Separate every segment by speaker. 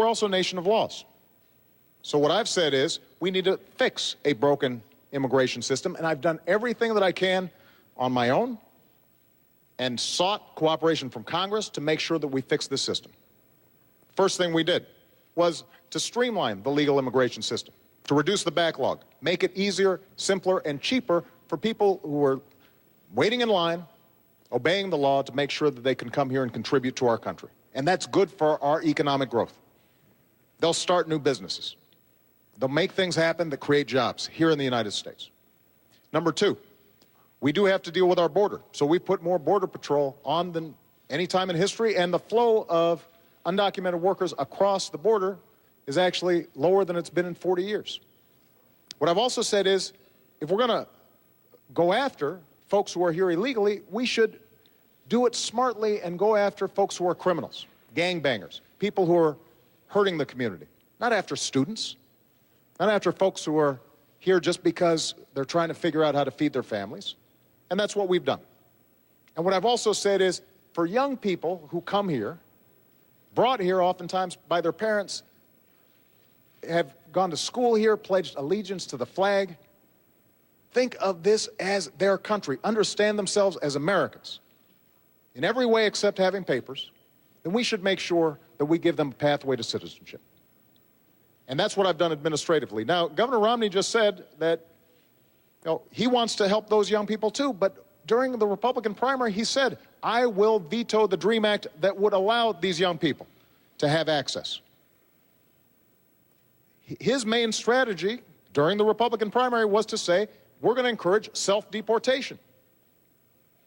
Speaker 1: we're also a nation of laws. So what I've said is we need to fix a broken immigration system, and I've done everything that I can on my own and sought cooperation from Congress to make sure that we fix this system. First thing we did was to streamline the legal immigration system, to reduce the backlog, make it easier, simpler, and cheaper for people who are waiting in line, obeying the law to make sure that they can come here and contribute to our country. And that's good for our economic growth. They'll start new businesses. They'll make things happen that create jobs here in the United States. Number two, we do have to deal with our border. So we put more Border Patrol on than any time in history, and the flow of undocumented workers across the border is actually lower than it's been in 40 years. What I've also said is, if we're going to go after folks who are here illegally, we should do it smartly and go after folks who are criminals, gangbangers, people who are hurting the community, not after students, not after folks who are here just because they're trying to figure out how to feed their families. And that's what we've done. And what I've also said is, for young people who come here, brought here oftentimes by their parents, have gone to school here, pledged allegiance to the flag, think of this as their country, understand themselves as Americans in every way except having papers, then we should make sure that we give them a pathway to citizenship. And that's what I've done administratively. Now, Governor Romney just said that he wants to help those young people too, but during the Republican primary, he said, I will veto the DREAM Act that would allow these young people to have access. His main strategy during the Republican primary was to say, we're going to encourage self-deportation,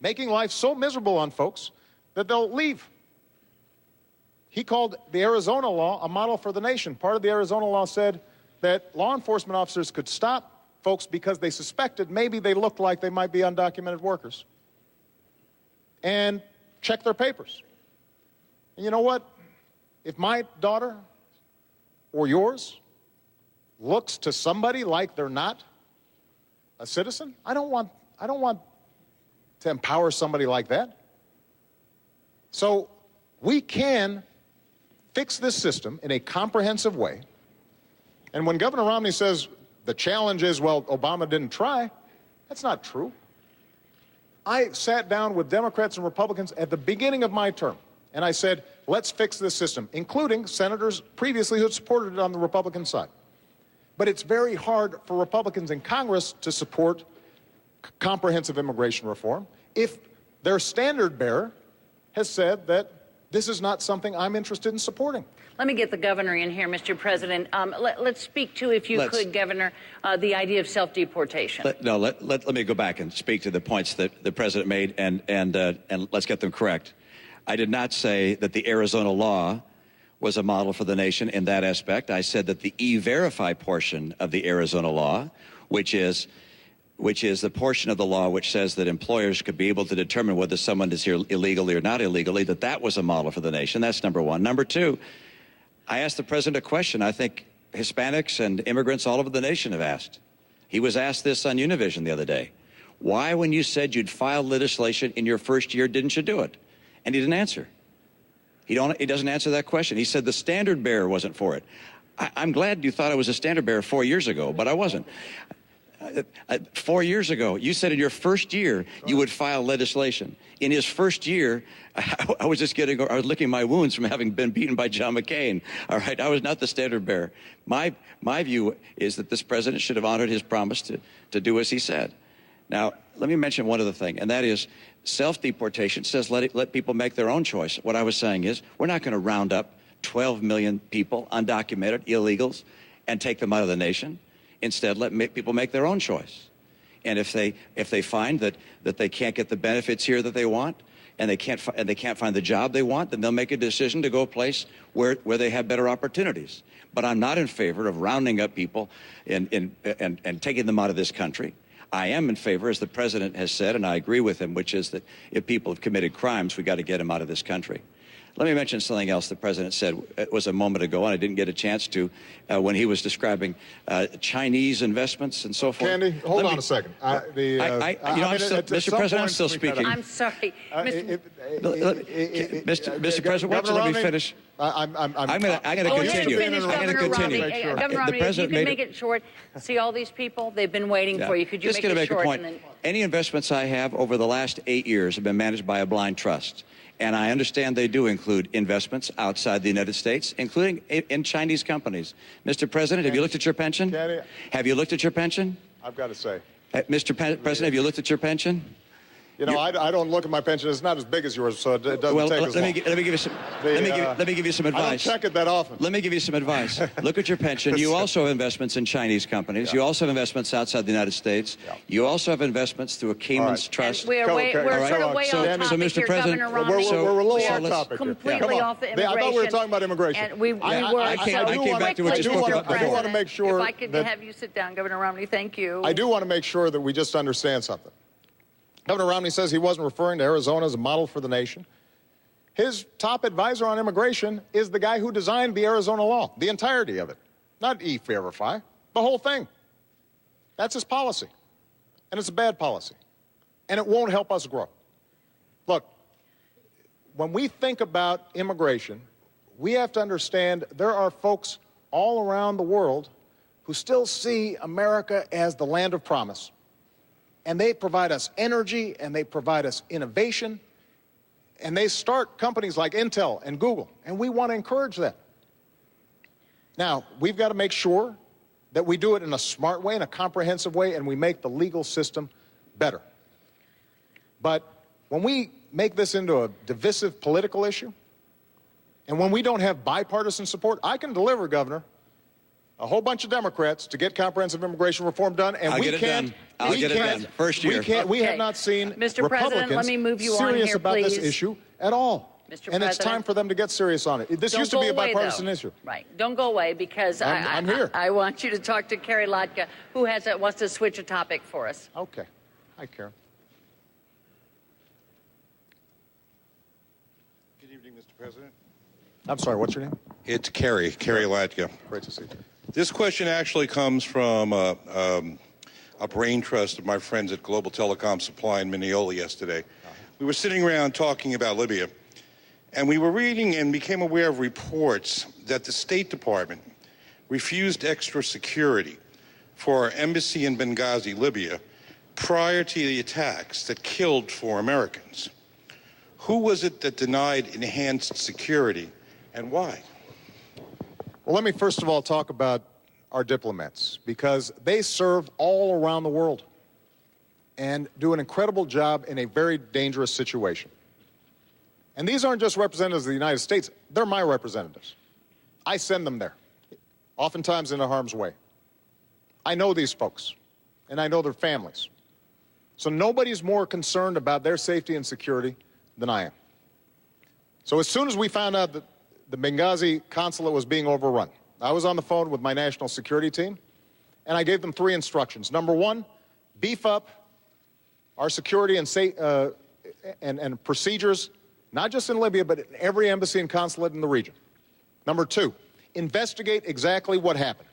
Speaker 1: making life so miserable on folks that they'll leave. He called the Arizona law a model for the nation. Part of the Arizona law said that law enforcement officers could stop folks because they suspected maybe they looked like they might be undocumented workers and check their papers. And you know what? If my daughter or yours looks to somebody like they're not a citizen, I don't want to empower somebody like that. So we can fix this system in a comprehensive way. And when Governor Romney says the challenge is, well, Obama didn't try, that's not true. I sat down with Democrats and Republicans at the beginning of my term, and I said, let's fix this system, including senators previously who had supported it on the Republican side. But it's very hard for Republicans in Congress to support comprehensive immigration reform if their standard bearer has said that this is not something I'm interested in supporting.
Speaker 2: Let me get the governor in here, Mr. President. Let's speak to, if you could, Governor, the idea of self-deportation.
Speaker 3: Let me go back and speak to the points that the president made, and let's get them correct. I did not say that the Arizona law was a model for the nation in that aspect. I said that the E-Verify portion of the Arizona law, which is the portion of the law which says that employers could be able to determine whether someone is here illegally or not illegally, that was a model for the nation. That's number one. Number two, I asked the president a question I think Hispanics and immigrants all over the nation have asked. He was asked this on Univision the other day. Why, when you said you'd file legislation in your first year, didn't you do it? And he didn't answer. He doesn't answer that question. He said the standard bearer wasn't for it. I'm glad you thought I was a standard bearer 4 years ago, but I wasn't. 4 years ago, you said in your first year you would file legislation. In his first year, I was licking my wounds from having been beaten by John McCain. All right, I was not the standard bearer. My view is that this president should have honored his promise to do as he said. Now, let me mention one other thing, and that is self-deportation says let people make their own choice. What I was saying is we're not going to round up 12 million people, undocumented, illegals, and take them out of the nation. Instead, let people make their own choice. And if they find that they can't get the benefits here that they want, and they can't find the job they want, then they'll make a decision to go a place where they have better opportunities. But I'm not in favor of rounding up people and taking them out of this country. I am in favor, as the president has said, and I agree with him, which is that if people have committed crimes, we got to get them out of this country. Let me mention something else the president said. It was a moment ago, and I didn't get a chance to when he was describing Chinese investments and so forth.
Speaker 1: Candy, hold on a second.
Speaker 3: Mr. President, I'm still speaking.
Speaker 2: I'm sorry.
Speaker 3: Mr. President, why don't you let me finish? I'm going to continue. I'm going to continue.
Speaker 2: Governor Romney, if you can make it short. See all these people? They've been waiting for you. Could you
Speaker 3: make
Speaker 2: it
Speaker 3: a
Speaker 2: short?
Speaker 3: Point. Any investments I have over the last 8 years have been managed by a blind trust. And I understand they do include investments outside the United States, including in Chinese companies. Mr. President, have you looked at your pension? Have you looked at your pension?
Speaker 1: I've got to say.
Speaker 3: Mr. President, have you looked at your pension?
Speaker 1: You know, I don't look at my pension. It's not as big as yours, so it doesn't take as long.
Speaker 3: Let me give you some. Let me give you some advice.
Speaker 1: I don't check it that often.
Speaker 3: Let me give you some advice. Look at your pension. You also have investments in Chinese companies. You also have investments outside the United States. You also have investments through a Cayman's trust.
Speaker 2: We're way off topic
Speaker 3: Mr. President,
Speaker 2: Governor Romney.
Speaker 1: We're a little off topic.
Speaker 2: Completely off the immigration.
Speaker 1: I thought we were talking about immigration.
Speaker 2: And we were.
Speaker 3: I came back to what you spoke about.
Speaker 1: I do want to make sure.
Speaker 2: If I could have you sit down, Governor Romney, thank you.
Speaker 1: I do want to make sure that we just understand something. Governor Romney says he wasn't referring to Arizona as a model for the nation. His top advisor on immigration is the guy who designed the Arizona law, the entirety of it. Not E-Verify, the whole thing. That's his policy. And it's a bad policy. And it won't help us grow. Look, when we think about immigration, we have to understand there are folks all around the world who still see America as the land of promise. And they provide us energy, and they provide us innovation, and they start companies like Intel and Google, and we want to encourage that. Now, we've got to make sure that we do it in a smart way, in a comprehensive way, and we make the legal system better. But when we make this into a divisive political issue, and when we don't have bipartisan support, I can deliver, Governor, a whole bunch of Democrats to get comprehensive immigration reform done, and we can't.
Speaker 3: I'll get it done. First year.
Speaker 1: We have not seen
Speaker 2: Mr. President, let me move you on
Speaker 1: serious
Speaker 2: here,
Speaker 1: about
Speaker 2: please.
Speaker 1: this issue at all.
Speaker 2: Mr.
Speaker 1: And it's time for them to get serious on it. This used to be a bipartisan issue.
Speaker 2: Right. Don't go away, because
Speaker 1: I'm here.
Speaker 2: I want you to talk to Carrie Latka, who wants to switch a topic for us.
Speaker 1: Okay. Hi, Karen.
Speaker 4: Good evening, Mr. President.
Speaker 1: I'm sorry, what's your name?
Speaker 4: It's Carrie Latka.
Speaker 1: Great to see you.
Speaker 4: This question actually comes from a brain trust of my friends at Global Telecom Supply in Mineola yesterday. We were sitting around talking about Libya, and we were reading and became aware of reports that the State Department refused extra security for our embassy in Benghazi, Libya, prior to the attacks that killed 4 Americans. Who was it that denied enhanced security, and why?
Speaker 1: Well, let me first of all talk about our diplomats, because they serve all around the world and do an incredible job in a very dangerous situation. And these aren't just representatives of the United States, they're my representatives. I send them there, oftentimes in harm's way. I know these folks, and I know their families. So nobody's more concerned about their safety and security than I am. So as soon as we found out that the Benghazi consulate was being overrun, I was on the phone with my national security team, and I gave them 3 instructions. Number 1, beef up our security and procedures, not just in Libya, but in every embassy and consulate in the region. Number 2, investigate exactly what happened,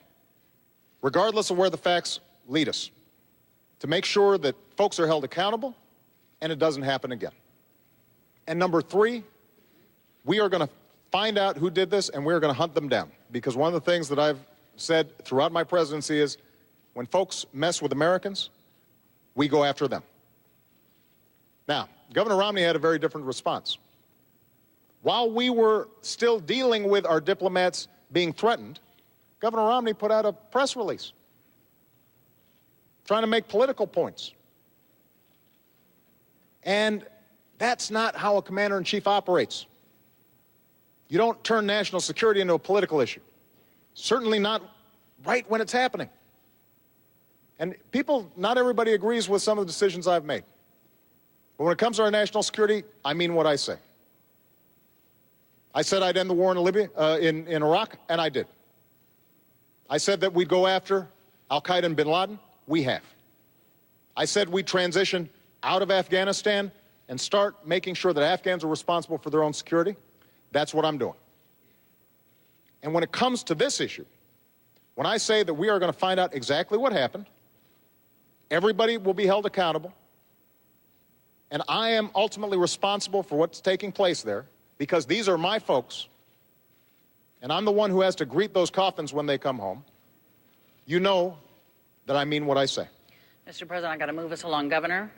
Speaker 1: regardless of where the facts lead us, to make sure that folks are held accountable and it doesn't happen again. And number 3, we are going to find out who did this, and we're going to hunt them down. Because one of the things that I've said throughout my presidency is, when folks mess with Americans, we go after them. Now, Governor Romney had a very different response. While we were still dealing with our diplomats being threatened, Governor Romney put out a press release trying to make political points. And that's not how a commander-in-chief operates. You don't turn national security into a political issue. Certainly not right when it's happening. And not everybody agrees with some of the decisions I've made. But when it comes to our national security, I mean what I say. I said I'd end the war in Libya, in Iraq, and I did. I said that we'd go after al-Qaeda and bin Laden. We have. I said we'd transition out of Afghanistan and start making sure that Afghans are responsible for their own security. That's what I'm doing. And when it comes to this issue, when I say that we are going to find out exactly what happened, everybody will be held accountable, and I am ultimately responsible for what's taking place there, because these are my folks, and I'm the one who has to greet those coffins when they come home. You know that I mean what I say.
Speaker 2: Mr. President, I've got to move us along. Governor?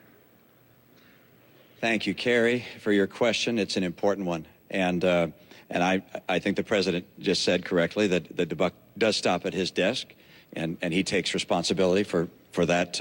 Speaker 3: Thank you, Carrie, for your question. It's an important one. And I think the President just said correctly that the buck does stop at his desk, and he takes responsibility for that,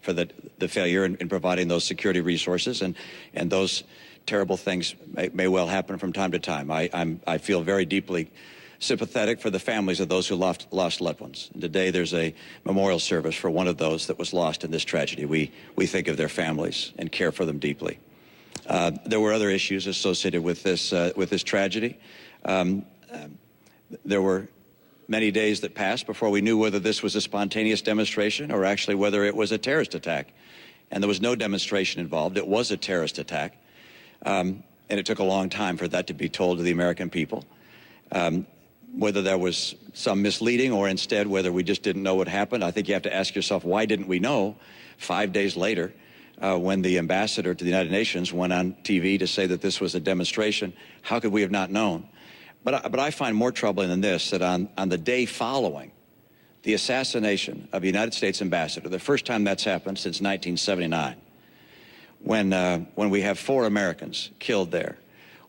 Speaker 3: for the failure in providing those security resources, and those terrible things may well happen from time to time. I feel very deeply sympathetic for the families of those who lost loved ones. And today there's a memorial service for one of those that was lost in this tragedy. We think of their families and care for them deeply. There were other issues associated with this tragedy. There were many days that passed before we knew whether this was a spontaneous demonstration or actually whether it was a terrorist attack. And there was no demonstration involved. It was a terrorist attack. And it took a long time for that to be told to the American people. Whether there was some misleading or instead whether we just didn't know what happened, I think you have to ask yourself, why didn't we know 5 days later when the ambassador to the United Nations went on TV to say that this was a demonstration? How could we have not known? But I find more troubling than this, that on the day following the assassination of a United States ambassador, the first time that's happened since 1979, when we have 4 Americans killed there,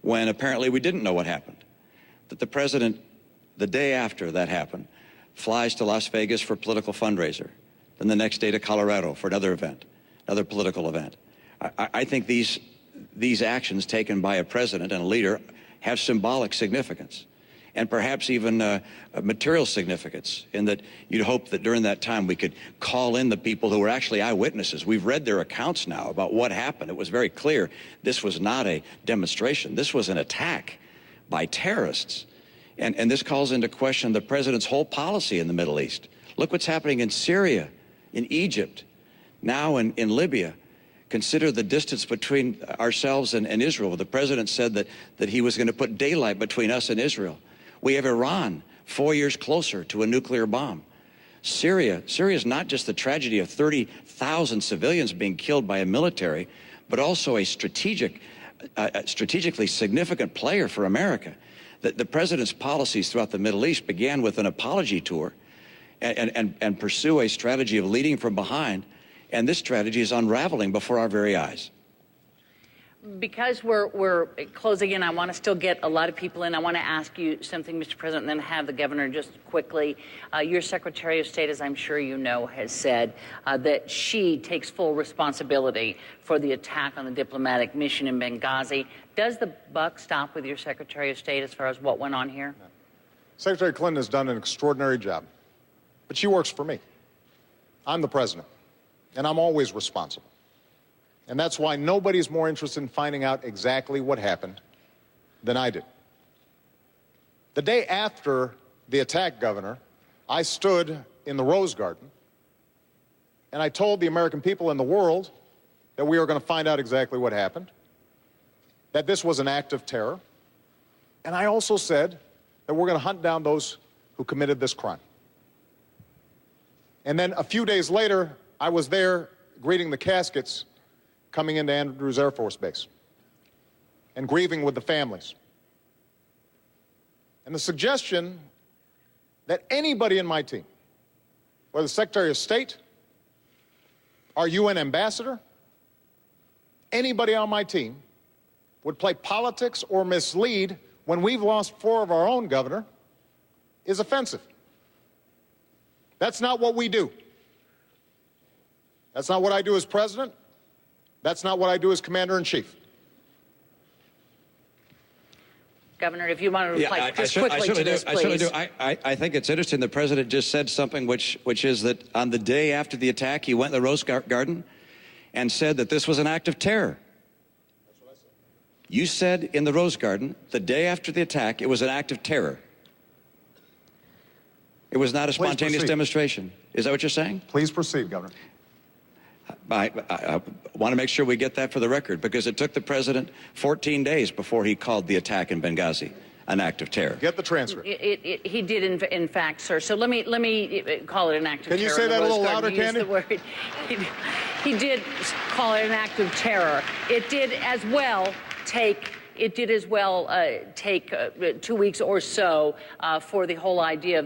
Speaker 3: when apparently we didn't know what happened, that the President, the day after that happened, flies to Las Vegas for a political fundraiser, then the next day to Colorado for another event, another political event. I think these actions taken by a president and a leader have symbolic significance, and perhaps even material significance, in that you'd hope that during that time we could call in the people who were actually eyewitnesses. We've read their accounts now about what happened. It was very clear this was not a demonstration. This was an attack by terrorists. And this calls into question the president's whole policy in the Middle East. Look what's happening in Syria, in Egypt, now in Libya. Consider the distance between ourselves and Israel. The president said that he was going to put daylight between us and Israel. We have Iran 4 years closer to a nuclear bomb. Syria is not just the tragedy of 30,000 civilians being killed by a military, but also a strategically significant player for America. The president's policies throughout the Middle East began with an apology tour and pursue a strategy of leading from behind. And this strategy is unraveling before our very eyes.
Speaker 2: Because we're closing in, I want to still get a lot of people in. I want to ask you something, Mr. President, and then have the governor just quickly. Your Secretary of State, as I'm sure you know, has said that she takes full responsibility for the attack on the diplomatic mission in Benghazi. Does the buck stop with your Secretary of State as far as what went on here? No.
Speaker 1: Secretary Clinton has done an extraordinary job, but she works for me. I'm the president, and I'm always responsible. And that's why nobody's more interested in finding out exactly what happened than I did. The day after the attack, Governor, I stood in the Rose Garden and I told the American people and the world that we were going to find out exactly what happened, that this was an act of terror, and I also said that we're going to hunt down those who committed this crime. And then a few days later, I was there greeting the caskets coming into Andrews Air Force Base and grieving with the families. And the suggestion that anybody in my team, whether the Secretary of State, our UN ambassador, anybody on my team would play politics or mislead when we've lost 4 of our own, Governor, is offensive. That's not what we do. That's not what I do as president. That's not what I do as commander-in-chief.
Speaker 2: Governor, if you want to reply quickly to this, please. I certainly do.
Speaker 3: I think it's interesting the president just said something which is that on the day after the attack, he went in the Rose Garden and said that this was an act of terror.
Speaker 1: That's what I said.
Speaker 3: You said in the Rose Garden, the day after the attack, it was an act of terror. It was not a spontaneous demonstration. Is that what you're saying?
Speaker 1: Please proceed, Governor.
Speaker 3: I want to make sure we get that for the record, because it took the president 14 days before he called the attack in Benghazi. an act of terror.
Speaker 1: Get the transcript.
Speaker 2: He did, in fact, sir. So let me call it an act of terror.
Speaker 1: Can you say that a little louder, Candy?
Speaker 2: He did call it an act of terror. It did as well take 2 weeks or so for the whole idea of their